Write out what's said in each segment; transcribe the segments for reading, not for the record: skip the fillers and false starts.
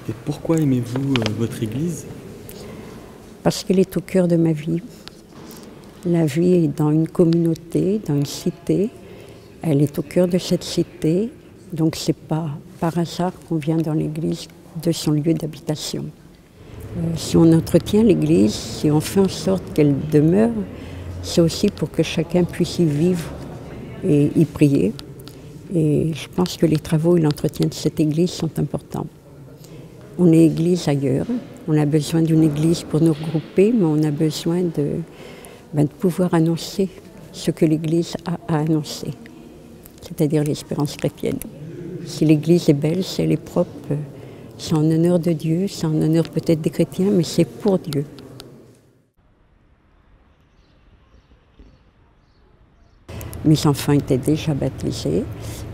Et pourquoi aimez-vous votre église? Parce qu'elle est au cœur de ma vie. La vie est dans une communauté, dans une cité. Elle est au cœur de cette cité, donc c'est pas par hasard qu'on vient dans l'église de son lieu d'habitation. Si on entretient l'église, si on fait en sorte qu'elle demeure, c'est aussi pour que chacun puisse y vivre et y prier. Et je pense que les travaux et l'entretien de cette église sont importants. On est église ailleurs, on a besoin d'une église pour nous regrouper, mais on a besoin de pouvoir annoncer ce que l'église a à annoncer, c'est-à-dire l'espérance chrétienne. Si l'église est belle, si elle est propre, c'est en honneur de Dieu, c'est en honneur peut-être des chrétiens, mais c'est pour Dieu. Mes enfants étaient déjà baptisés,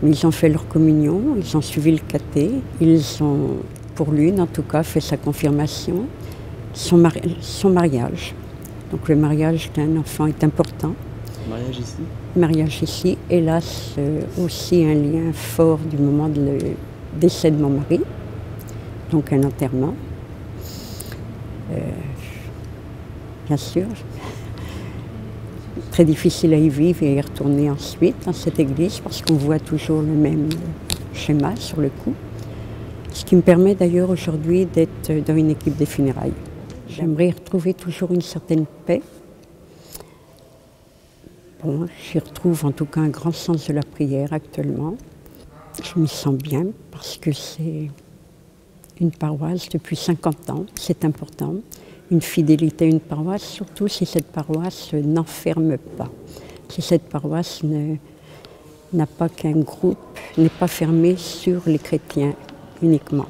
mais ils ont fait leur communion, ils ont suivi le caté, ils ont, pour l'une en tout cas, fait sa confirmation, son mariage. Donc le mariage d'un enfant est important. Mariage ici? Mariage ici, hélas aussi un lien fort du moment du décès de mon mari, donc un enterrement. Bien sûr. Très difficile à y vivre et à y retourner ensuite dans cette église parce qu'on voit toujours le même schéma sur le coup. Ce qui me permet d'ailleurs aujourd'hui d'être dans une équipe des funérailles. J'aimerais retrouver toujours une certaine paix. Bon, j'y retrouve en tout cas un grand sens de la prière actuellement. Je m'y sens bien parce que c'est une paroisse depuis 50 ans, c'est important. Une fidélité à une paroisse, surtout si cette paroisse n'enferme pas. Si cette paroisse n'a pas qu'un groupe, n'est pas fermée sur les chrétiens uniquement.